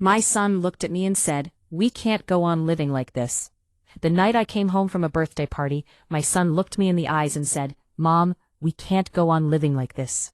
My son looked at me and said, "We can't go on living like this." The night I came home from a birthday party, my son looked me in the eyes and said, "Mom, we can't go on living like this."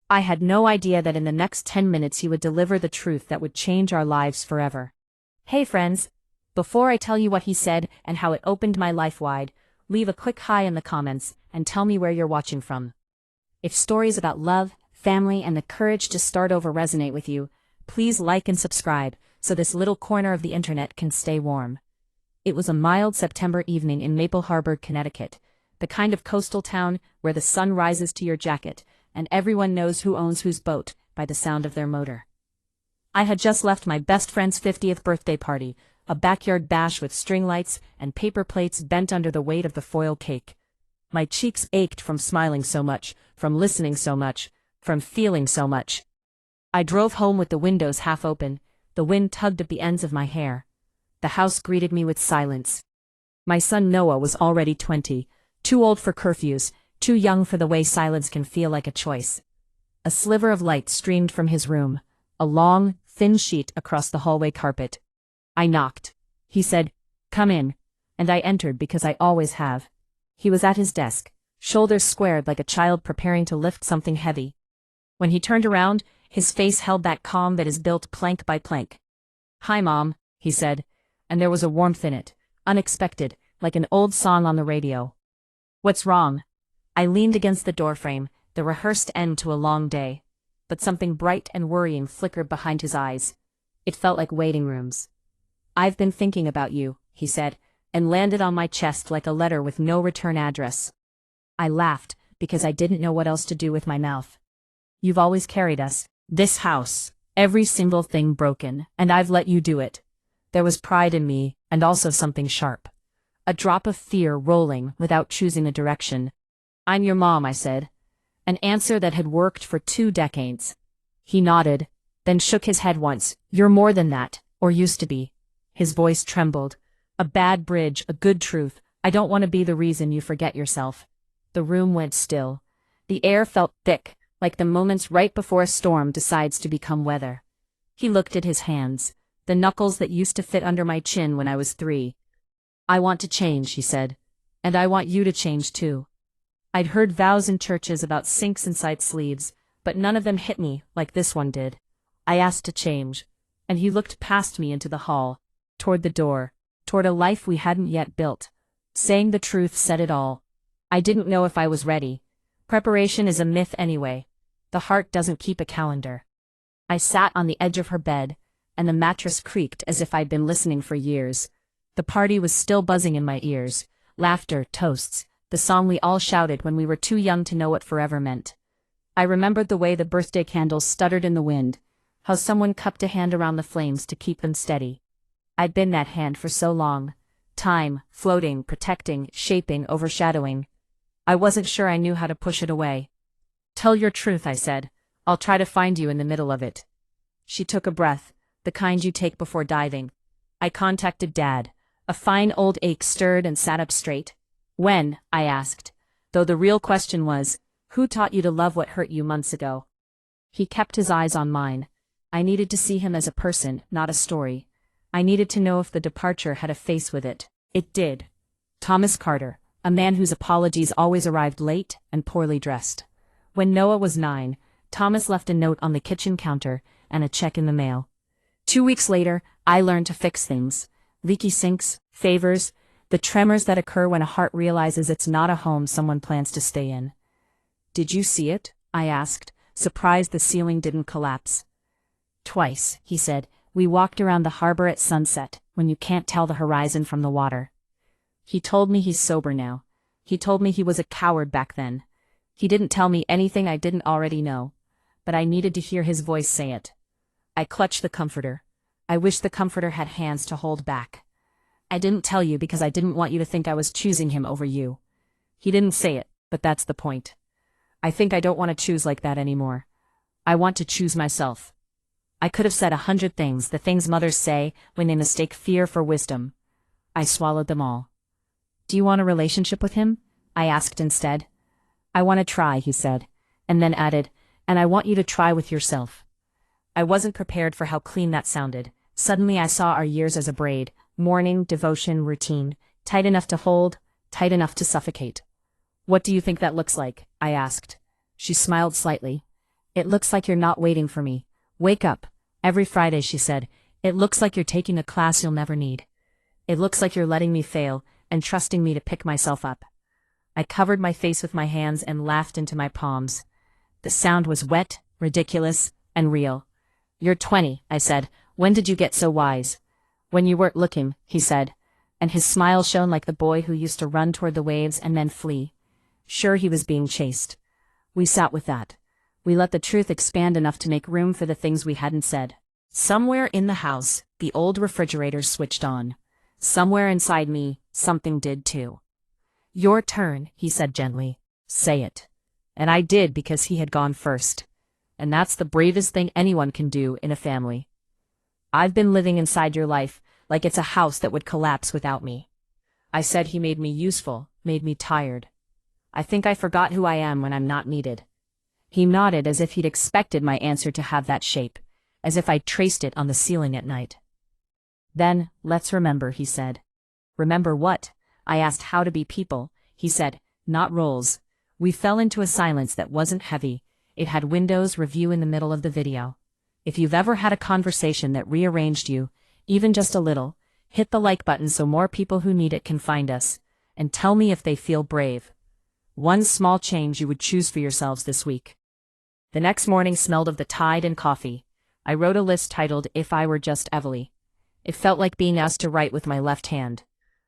I had no idea that in the next 10 minutes he would deliver the truth that would change our lives forever. Hey friends, before I tell you what he said and how it opened my life wide, leave a quick hi in the comments and tell me where you're watching from. If stories about love, family, and the courage to start over resonate with you, please like and subscribe so this little corner of the internet can stay warm. It was a mild September evening in Maple Harbor, Connecticut, the kind of coastal town where the sun rises to your jacket and everyone knows who owns whose boat by the sound of their motor. I had just left my best friend's 50th birthday party, a backyard bash with string lights and paper plates bent under the weight of the foil cake. My cheeks ached from smiling so much, from listening so much, from feeling so much. I drove home with the windows half open, the wind tugged at the ends of my hair. The house greeted me with silence. My son Noah was already 20, too old for curfews, too young for the way silence can feel like a choice. A sliver of light streamed from his room, a long, thin sheet across the hallway carpet. I knocked. He said, "Come in," and I entered because I always have. He was at his desk, shoulders squared like a child preparing to lift something heavy. When he turned around, his face held that calm that is built plank by plank. "Hi, Mom," he said, and there was a warmth in it, unexpected, like an old song on the radio. "What's wrong?" I leaned against the doorframe, the rehearsed end to a long day. But something bright and worrying flickered behind his eyes. It felt like waiting rooms. "I've been thinking about you," he said, and landed on my chest like a letter with no return address. I laughed, because I didn't know what else to do with my mouth. "You've always carried us, this house, every single thing broken, and I've let you do it." There was pride in me, and also something sharp. A drop of fear rolling without choosing a direction. "I'm your mom," I said. An answer that had worked for 2 decades. He nodded, then shook his head once. "You're more than that, or used to be." His voice trembled. "A bad bridge, a good truth. I don't want to be the reason you forget yourself." The room went still. The air felt thick, like the moments right before a storm decides to become weather. He looked at his hands, the knuckles that used to fit under my chin when I was 3. "I want to change," he said. "And I want you to change too." I'd heard vows in churches about sinks inside sleeves, but none of them hit me like this one did. I asked to change, and he looked past me into the hall, toward the door, toward a life we hadn't yet built. Saying the truth said it all. I didn't know if I was ready. Preparation is a myth anyway. The heart doesn't keep a calendar. I sat on the edge of her bed, and the mattress creaked as if I'd been listening for years. The party was still buzzing in my ears. Laughter, toasts, the song we all shouted when we were too young to know what forever meant. I remembered the way the birthday candles stuttered in the wind, how someone cupped a hand around the flames to keep them steady. I'd been that hand for so long. Time, floating, protecting, shaping, overshadowing. I wasn't sure I knew how to push it away. "Tell your truth," I said. "I'll try to find you in the middle of it." She took a breath, the kind you take before diving. I contacted Dad. A fine old ache stirred and sat up straight. "When?" I asked, though the real question was, who taught you to love what hurt you months ago? He kept his eyes on mine. I needed to see him as a person, not a story. I needed to know if the departure had a face with it. It did. Thomas Carter, a man whose apologies always arrived late and poorly dressed. When Noah was 9, Thomas left a note on the kitchen counter and a check in the mail. 2 weeks later, I learned to fix things. Leaky sinks, favors, the tremors that occur when a heart realizes it's not a home someone plans to stay in. "Did you see it?" I asked, surprised the ceiling didn't collapse. "Twice," he said. "We walked around the harbor at sunset, when you can't tell the horizon from the water." He told me he's sober now. He told me he was a coward back then. He didn't tell me anything I didn't already know, but I needed to hear his voice say it. I clutched the comforter. I wish the comforter had hands to hold back. "I didn't tell you because I didn't want you to think I was choosing him over you." He didn't say it, but that's the point. I think I don't want to choose like that anymore. I want to choose myself. I could have said 100 things, the things mothers say when they mistake fear for wisdom. I swallowed them all. "Do you want a relationship with him?" I asked instead. "I want to try," he said, and then added, "and I want you to try with yourself." I wasn't prepared for how clean that sounded. Suddenly I saw our years as a braid, morning, devotion, routine, tight enough to hold, tight enough to suffocate. What do you think that looks like? I asked. She smiled slightly. It looks like you're not waiting for me. Wake up. Every Friday, she said. It looks like you're taking a class you'll never need. It looks like you're letting me fail and trusting me to pick myself up. I covered my face with my hands and laughed into my palms. The sound was wet, ridiculous, and real. You're 20, I said. When did you get so wise? When you weren't looking, he said, and his smile shone like the boy who used to run toward the waves and then flee. Sure, he was being chased. We sat with that. We let the truth expand enough to make room for the things we hadn't said. Somewhere in the house, the old refrigerator switched on. Somewhere inside me, something did too. Your turn, he said gently. Say it. And I did because he had gone first. And that's the bravest thing anyone can do in a family. I've been living inside your life like it's a house that would collapse without me. I said he made me useful, made me tired. I think I forgot who I am when I'm not needed. He nodded as if he'd expected my answer to have that shape, as if I'd traced it on the ceiling at night. Then, let's remember, he said. Remember what? I asked. How to be people, he said, not roles. We fell into a silence that wasn't heavy. It had Windows review in the middle of the video. If you've ever had a conversation that rearranged you, even just a little, hit the like button so more people who need it can find us, and tell me if they feel brave. One small change you would choose for yourselves this week. The next morning smelled of the tide and coffee. I wrote a list titled If I Were Just Evely. It felt like being asked to write with my left hand.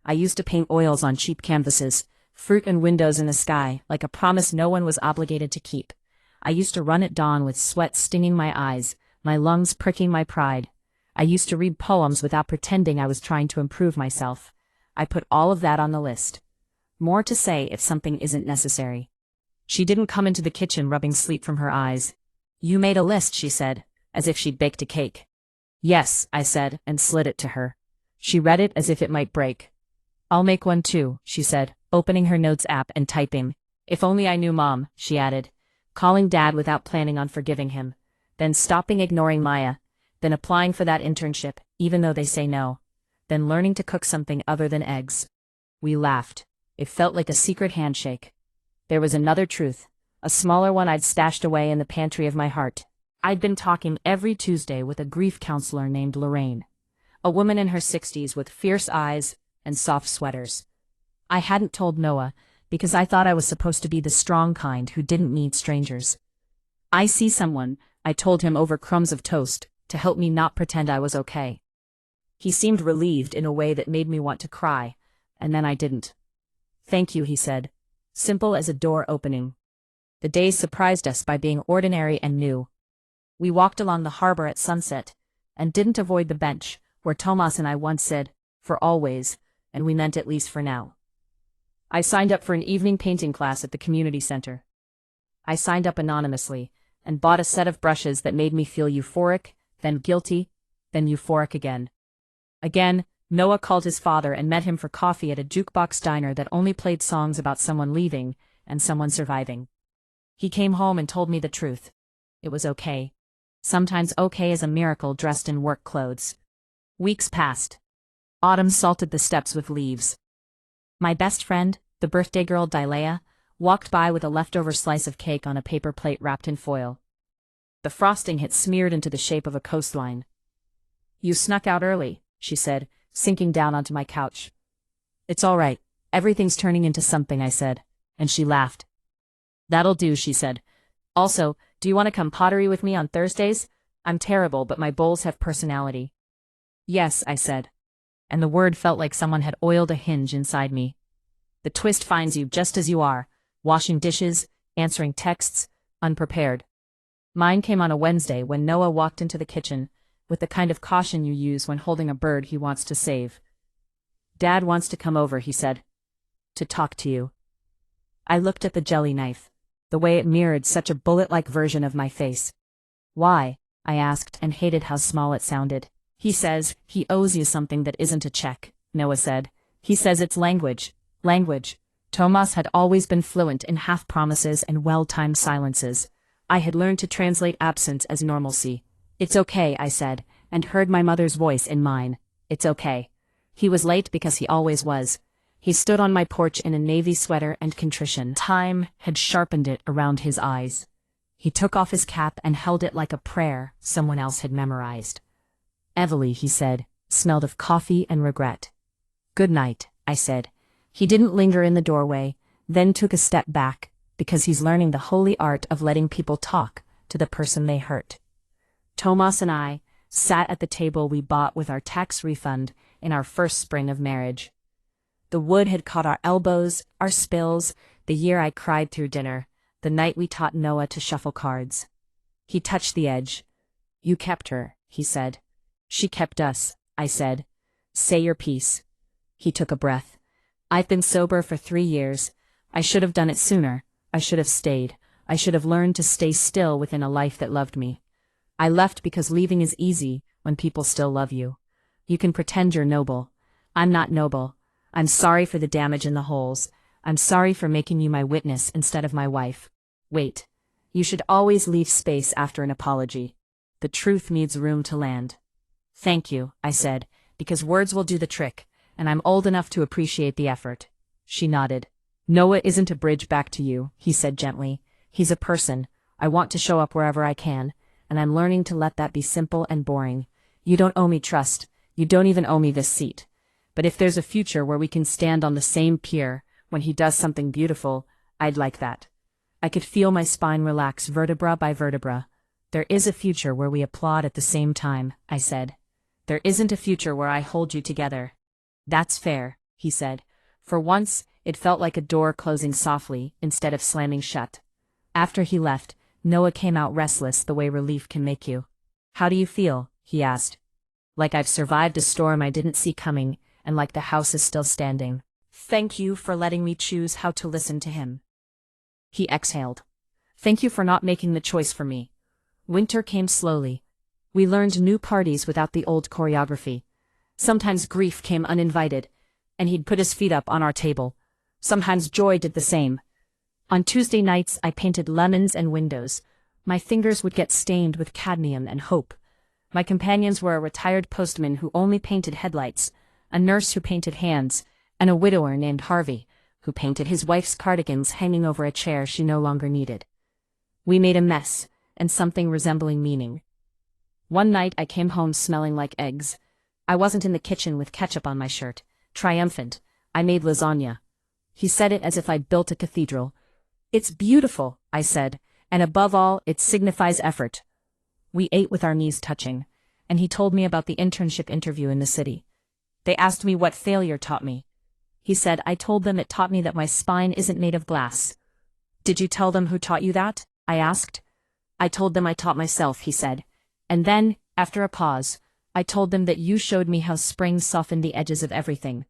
I used to paint oils on cheap canvases, fruit and windows in the sky, like a promise no one was obligated to keep. I used to run at dawn with sweat stinging my eyes, my lungs pricking my pride. I used to read poems without pretending I was trying to improve myself. I put all of that on the list. More to say if something isn't necessary. She didn't come into the kitchen rubbing sleep from her eyes. You made a list, she said, as if she'd baked a cake. Yes, I said, and slid it to her. She read it as if it might break. I'll make one too, she said, opening her notes app and typing. If only I knew Mom, she added, calling Dad without planning on forgiving him, then stopping ignoring Maya, then applying for that internship, even though they say no, then learning to cook something other than eggs. We laughed. It felt like a secret handshake. There was another truth, a smaller one I'd stashed away in the pantry of my heart. I'd been talking every Tuesday with a grief counselor named Lorraine, a woman in her 60s with fierce eyes and soft sweaters. I hadn't told Noah because I thought I was supposed to be the strong kind who didn't need strangers. I see someone, I told him over crumbs of toast, to help me not pretend I was okay. He seemed relieved in a way that made me want to cry, and then I didn't. Thank you, he said, simple as a door opening. The days surprised us by being ordinary and new. We walked along the harbor at sunset, and didn't avoid the bench, where Tomas and I once said, for always, and we meant at least for now. I signed up for an evening painting class at the community center. I signed up anonymously, and bought a set of brushes that made me feel euphoric, then guilty, then euphoric again. Again, Noah called his father and met him for coffee at a jukebox diner that only played songs about someone leaving and someone surviving. He came home and told me the truth. It was okay. Sometimes okay is a miracle dressed in work clothes. Weeks passed. Autumn salted the steps with leaves. My best friend, the birthday girl Dilea, walked by with a leftover slice of cake on a paper plate wrapped in foil. The frosting had smeared into the shape of a coastline. You snuck out early, she said, sinking down onto my couch. It's all right. Everything's turning into something, I said, and she laughed. That'll do, she said. Also, do you want to come pottery with me on Thursdays? I'm terrible, but my bowls have personality. Yes, I said. And the word felt like someone had oiled a hinge inside me. The twist finds you just as you are, washing dishes, answering texts, unprepared. Mine came on a Wednesday when Noah walked into the kitchen, with the kind of caution you use when holding a bird he wants to save. Dad wants to come over, he said. To talk to you. I looked at the jelly knife, the way it mirrored such a bullet-like version of my face. Why? I asked and hated how small it sounded. He says he owes you something that isn't a check, Noah said. He says it's language. Language. Tomas had always been fluent in half-promises and well-timed silences. I had learned to translate absence as normalcy. It's okay, I said, and heard my mother's voice in mine. It's okay. He was late because he always was. He stood on my porch in a navy sweater and contrition. Time had sharpened it around his eyes. He took off his cap and held it like a prayer someone else had memorized. Evely, he said, smelled of coffee and regret. Good night, I said. He didn't linger in the doorway, then took a step back, because he's learning the holy art of letting people talk to the person they hurt. Tomas and I sat at the table we bought with our tax refund in our first spring of marriage. The wood had caught our elbows, our spills, the year I cried through dinner, the night we taught Noah to shuffle cards. He touched the edge. You kept her, he said. She kept us, I said. Say your piece. He took a breath. I've been sober for 3 years. I should have done it sooner. I should have stayed. I should have learned to stay still within a life that loved me. I left because leaving is easy when people still love you. You can pretend you're noble. I'm not noble. I'm sorry for the damage and the holes. I'm sorry for making you my witness instead of my wife. Wait. You should always leave space after an apology. The truth needs room to land. Thank you, I said, because words will do the trick, and I'm old enough to appreciate the effort. She nodded. Noah isn't a bridge back to you, he said gently. He's a person. I want to show up wherever I can, and I'm learning to let that be simple and boring. You don't owe me trust. You don't even owe me this seat. But if there's a future where we can stand on the same pier when he does something beautiful, I'd like that. I could feel my spine relax vertebra by vertebra. There is a future where we applaud at the same time, I said. There isn't a future where I hold you together. That's fair, he said. For once, it felt like a door closing softly instead of slamming shut. After he left, Noah came out restless the way relief can make you. How do you feel? He asked. Like I've survived a storm I didn't see coming, and like the house is still standing. Thank you for letting me choose how to listen to him. He exhaled. Thank you for not making the choice for me. Winter came slowly. We learned new parties without the old choreography. Sometimes grief came uninvited, and he'd put his feet up on our table. Sometimes joy did the same. On Tuesday nights I painted lemons and windows. My fingers would get stained with cadmium and hope. My companions were a retired postman who only painted headlights, a nurse who painted hands, and a widower named Harvey, who painted his wife's cardigans hanging over a chair she no longer needed. We made a mess, and something resembling meaning. One night I came home smelling like eggs. I wasn't in the kitchen with ketchup on my shirt. Triumphant, I made lasagna. He said it as if I'd built a cathedral. It's beautiful, I said, and above all, it signifies effort. We ate with our knees touching, and he told me about the internship interview in the city. They asked me what failure taught me. He said, I told them it taught me that my spine isn't made of glass. Did you tell them who taught you that? I asked. I told them I taught myself, he said. And then, after a pause, I told them that you showed me how spring softened the edges of everything.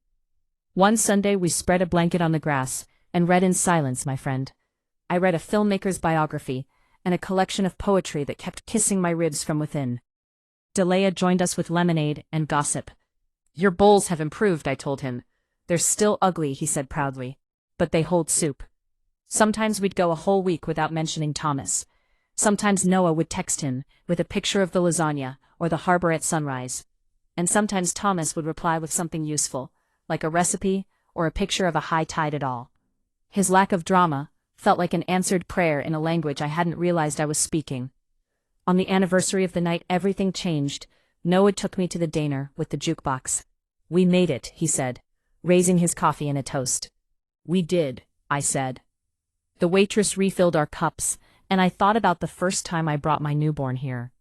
One Sunday we spread a blanket on the grass and read in silence, my friend. I read a filmmaker's biography and a collection of poetry that kept kissing my ribs from within. Delia joined us with lemonade and gossip. Your bowls have improved, I told him. They're still ugly, he said proudly, but they hold soup. Sometimes we'd go a whole week without mentioning Thomas. Sometimes Noah would text him with a picture of the lasagna or the harbor at sunrise. And sometimes Thomas would reply with something useful, like a recipe or a picture of a high tide at all. His lack of drama felt like an answered prayer in a language I hadn't realized I was speaking. On the anniversary of the night everything changed. Noah took me to the diner with the jukebox. We made it, he said, raising his coffee in a toast. We did, I said. The waitress refilled our cups, and I thought about the first time I brought my newborn here.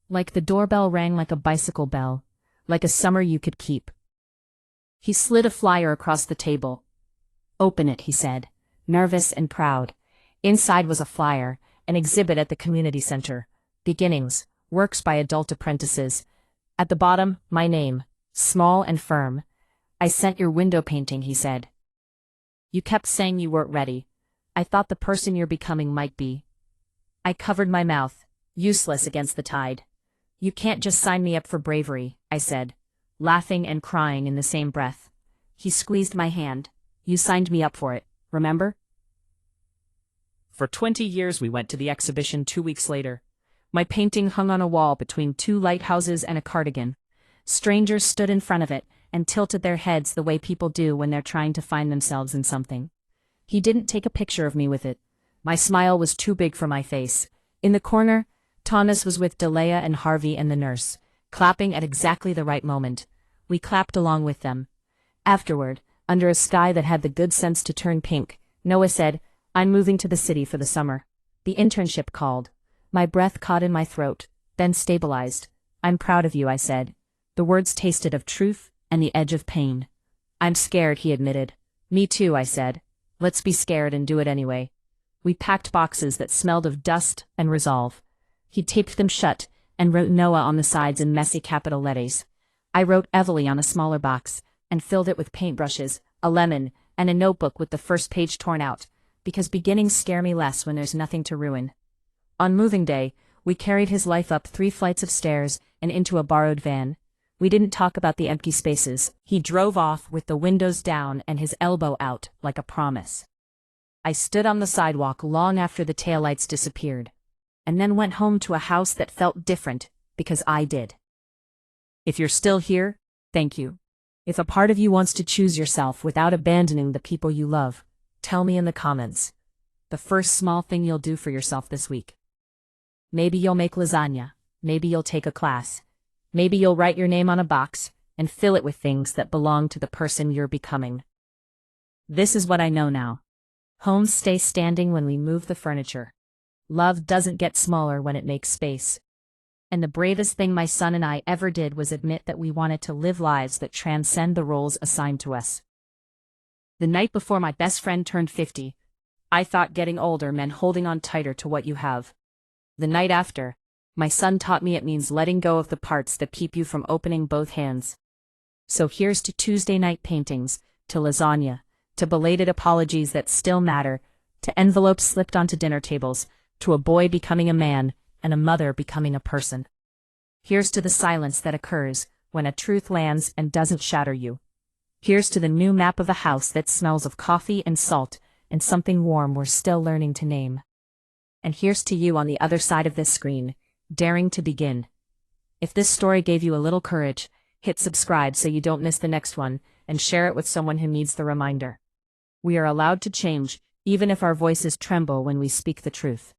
Like the doorbell rang like a bicycle bell, like a summer you could keep. He slid a flyer across the table. Open it, he said, nervous and proud. Inside was a flyer, an exhibit at the community center. Beginnings, works by adult apprentices. At the bottom, my name, small and firm. I sent your window painting, he said. You kept saying you weren't ready. I thought the person you're becoming might be. I covered my mouth, useless against the tide. You can't just sign me up for bravery, I said, laughing and crying in the same breath. He squeezed my hand. You signed me up for it, remember? For 20 years we went to the exhibition 2 weeks later. My painting hung on a wall between two lighthouses and a cardigan. Strangers stood in front of it and tilted their heads the way people do when they're trying to find themselves in something. He didn't take a picture of me with it. My smile was too big for my face. In the corner, Thomas was with Delia and Harvey and the nurse, clapping at exactly the right moment. We clapped along with them. Afterward, under a sky that had the good sense to turn pink, Noah said, "I'm moving to the city for the summer." The internship called. My breath caught in my throat, then stabilized. "I'm proud of you," I said. The words tasted of truth and the edge of pain. "I'm scared," he admitted. "Me too," I said. "Let's be scared and do it anyway." We packed boxes that smelled of dust and resolve. He taped them shut and wrote Noah on the sides in messy capital letters. I wrote Evely on a smaller box and filled it with paintbrushes, a lemon, and a notebook with the first page torn out, because beginnings scare me less when there's nothing to ruin. On moving day, we carried his life up 3 flights of stairs and into a borrowed van. We didn't talk about the empty spaces. He drove off with the windows down and his elbow out, like a promise. I stood on the sidewalk long after the taillights disappeared, and then went home to a house that felt different, because I did. If you're still here, thank you. If a part of you wants to choose yourself without abandoning the people you love, tell me in the comments. The first small thing you'll do for yourself this week. Maybe you'll make lasagna. Maybe you'll take a class. Maybe you'll write your name on a box and fill it with things that belong to the person you're becoming. This is what I know now. Homes stay standing when we move the furniture. Love doesn't get smaller when it makes space. And the bravest thing my son and I ever did was admit that we wanted to live lives that transcend the roles assigned to us. The night before my best friend turned 50, I thought getting older meant holding on tighter to what you have. The night after, my son taught me it means letting go of the parts that keep you from opening both hands. So here's to Tuesday night paintings, to lasagna, to belated apologies that still matter, to envelopes slipped onto dinner tables, to a boy becoming a man, and a mother becoming a person. Here's to the silence that occurs when a truth lands and doesn't shatter you. Here's to the new map of a house that smells of coffee and salt and something warm we're still learning to name. And here's to you on the other side of this screen, daring to begin. If this story gave you a little courage, hit subscribe so you don't miss the next one, and share it with someone who needs the reminder. We are allowed to change, even if our voices tremble when we speak the truth.